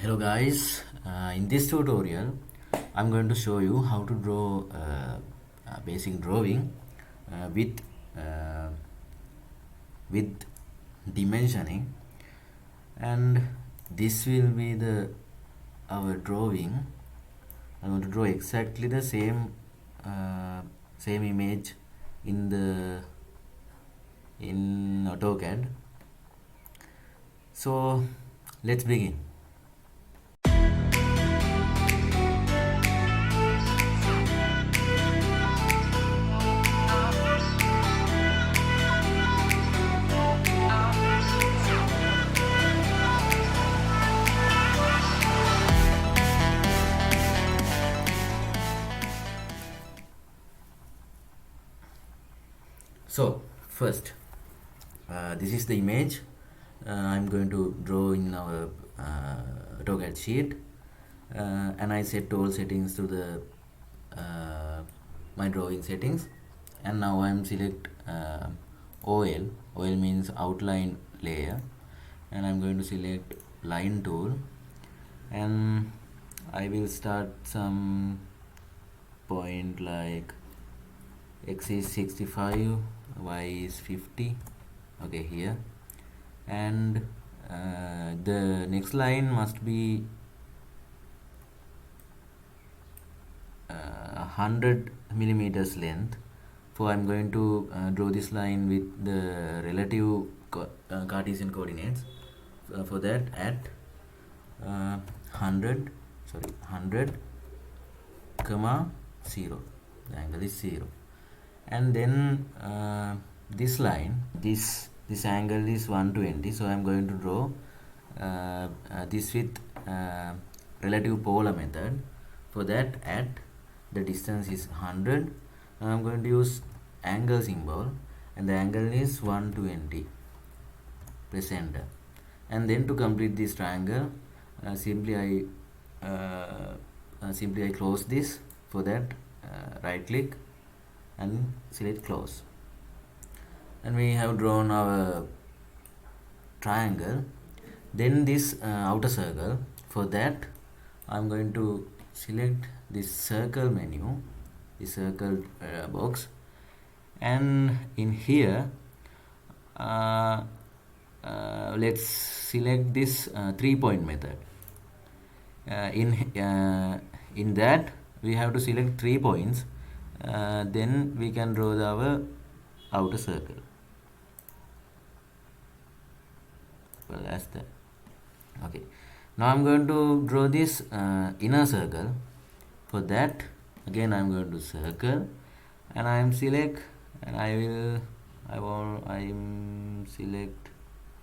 Hello guys, in this tutorial I'm going to show you how to draw a basic drawing uh, with uh, with dimensioning, and this will be the our drawing. I'm going to draw exactly the same image in AutoCAD. So let's begin. So first, this is the image I'm going to draw in our AutoCAD sheet, and I set all settings to the my drawing settings, and now I'm select OL. OL means outline layer, and I'm going to select line tool, and I will start some point like x is 65, y is 50, okay, here, and the next line must be 100 millimeters length. So I'm going to draw this line with the relative Cartesian coordinates. For that, at 100 comma 0, the angle is 0, and then this angle is 120. So I'm going to draw this with relative polar method. For that, at the distance is 100, I'm going to use angle symbol, and the angle is 120. Press enter, and then to complete this triangle, simply I close this. For that, right click and select close, and we have drawn our triangle. Then this outer circle, for that I'm going to select this circle menu, the circle box, and in here let's select this 3-point method. In that we have to select 3 points, then we can draw our outer circle. Well, that's that. Okay, now I'm going to draw this inner circle. For that, again I'm going to circle, and I am select, and I'm select,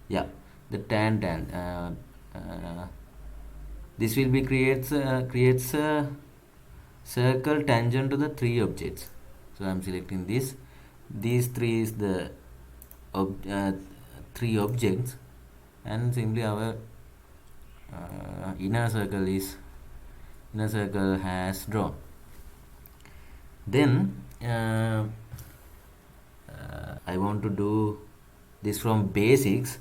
yeah, the tan. This will be creates a circle tangent to the 3 objects. So I'm selecting this. These 3 is the 3 objects, and simply our inner circle has drawn. Then I want to do this from basics,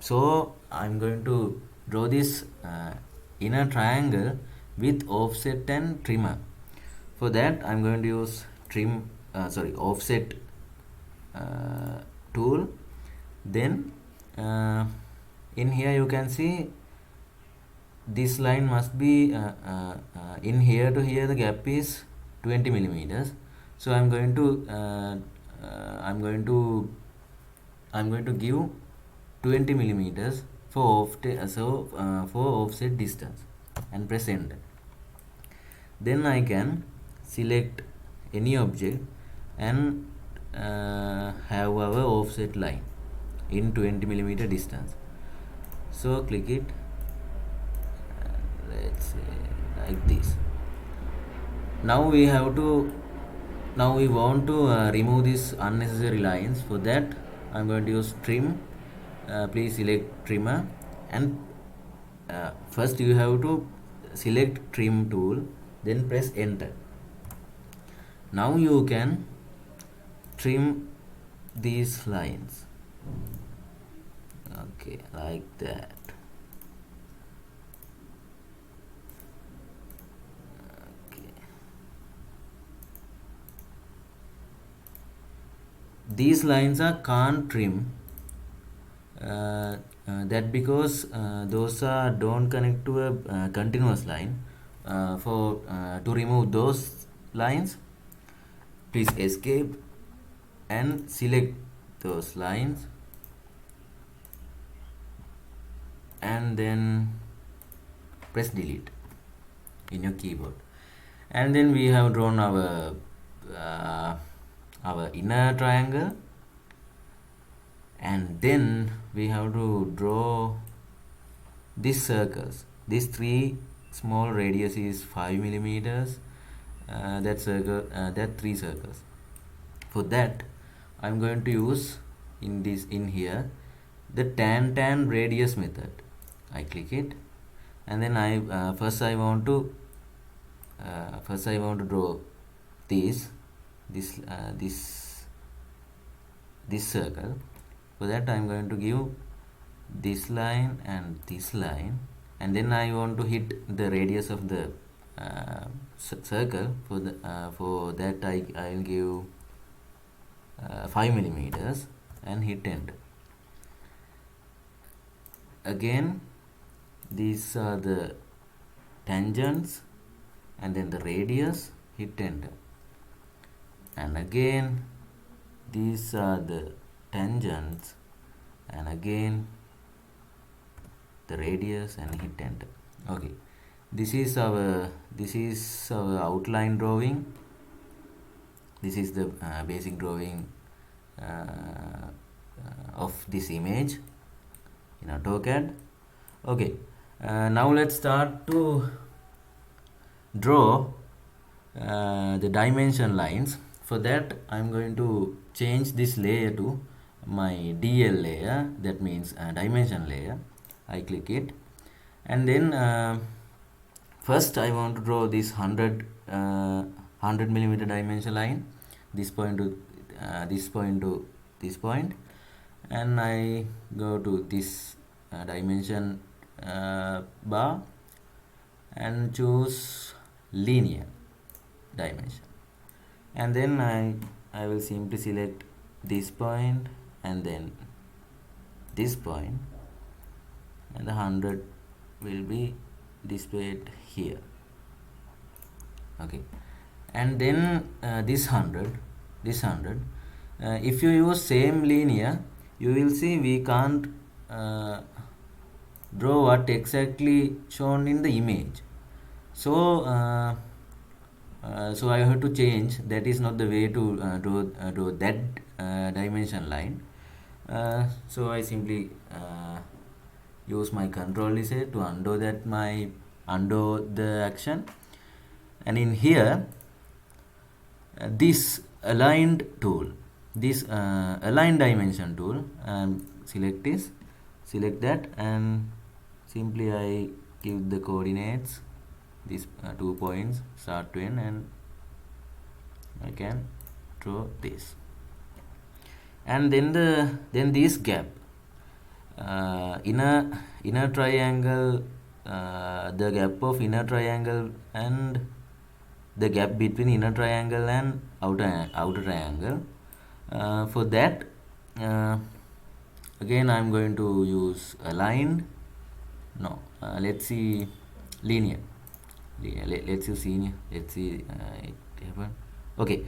so I'm going to draw this inner triangle with offset and trimmer. For that, I'm going to use offset tool. Then in here you can see this line must be in here to here, the gap is 20 millimeters. So I'm going to give 20 millimeters for offset distance, and press enter. Then I can select any object and have our offset line in 20 millimeter distance. So click it, let's say like this. Now we want to remove these unnecessary lines. For that, I'm going to use trim. Please select trimmer, and first you have to select trim tool, then press enter. Now you can trim these lines, okay, like that. these lines are can't trim, that because those are don't connect to a continuous line. For to remove those lines, please escape and select those lines, and then press delete in your keyboard. And then we have drawn uh, our inner triangle, and then we have to draw these circles. These three small radius is 5 millimeters. That three circles. For that, I'm going to use in here the tan radius method. I click it, and then first I want to draw this circle. For that, I'm going to give this line and this line, and then I want to hit the radius of the circle. For that, I'll give 5 millimeters and hit enter. Again, these are the tangents, and then the radius, hit enter. And again, these are the tangents, and again the radius, and hit enter. Okay, this is our outline drawing. This is the basic drawing of this image in AutoCAD. Okay, now let's start to draw the dimension lines. For that, I'm going to change this layer to my DL layer, that means dimension layer. I click it, and then first I want to draw this 100 millimeter dimension line, this point to this point to this point, and I go to this dimension bar and choose linear dimension, and then I will simply select this point and then this point, and the 100 will be displayed here. Okay, and then this 100, if you use same linear, you will see we can't draw what exactly shown in the image. So I have to change. That is not the way to draw that dimension line. So I simply use my Control Z to undo the action, and in here this aligned tool, this align dimension tool, select that, and simply I give the coordinates, these 2 points start to end, and I can draw this. And then this gap, inner triangle, the gap of inner triangle and the gap between inner triangle and outer triangle. For that, again I'm going to use aligned. No, let's see linear. Let's use linear. Let's see it happen. Okay,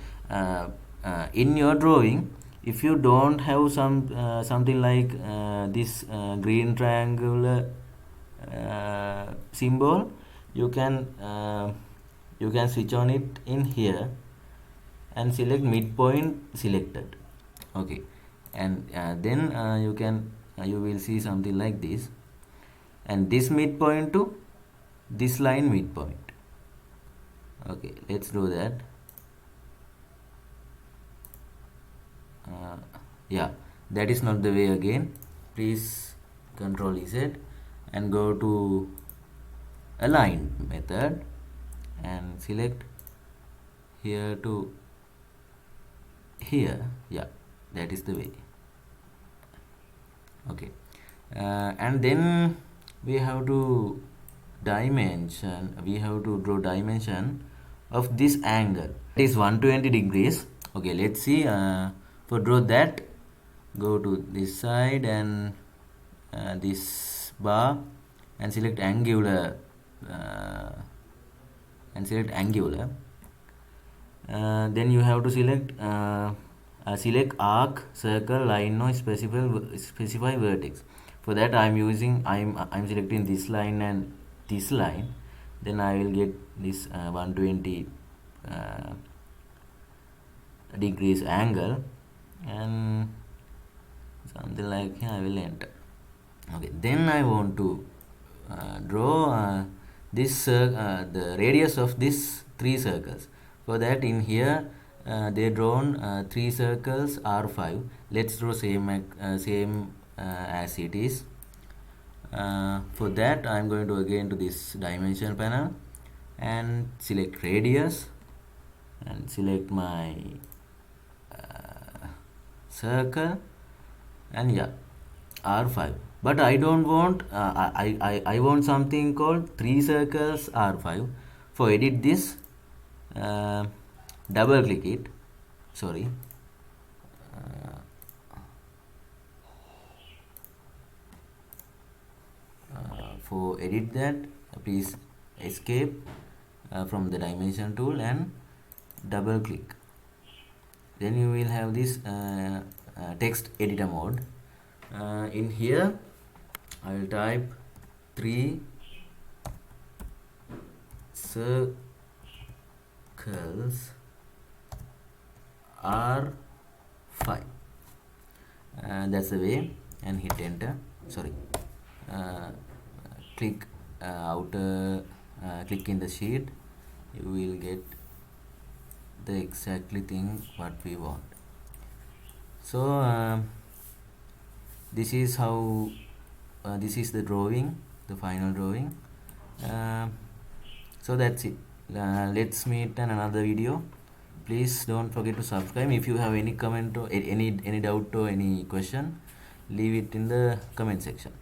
in your drawing, if you don't have something like this green triangular symbol, you can switch on it in here and select midpoint selected. Okay, and then you will see something like this, and this midpoint to this line midpoint. Okay, let's do that. Yeah, that is not the way. Again, please Control Z and go to align method and select here to here. Yeah, that is the way. Okay, and then we have to draw dimension of this angle. It is 120 degrees. Okay, let's see. For draw that, go to this side and this bar and select angular uh, then you have to select arc, circle, line, or specify vertex. For that I'm selecting this line and this line. Then I will get this 120 degrees angle, and something like here I will enter. Okay, then I want to draw the radius of these three circles. For that, in here they drawn three circles R5. Let's draw same as it is. For that, I'm going to again to this dimension panel and select radius and select my circle, and yeah, R5. But I don't want I want something called 3 circles R5. For edit this, double click it. Sorry. For edit that, please escape from the dimension tool and double click. Then you will have this text editor mode. In here I will type 3 circles R5. That's the way, and hit enter. Sorry, click click in the sheet. You will get the exactly thing what we want. So this is how this is the drawing, the final drawing. So that's it. Let's meet in another video. Please don't forget to subscribe. If you have any comment or any doubt or any question, leave it in the comment section.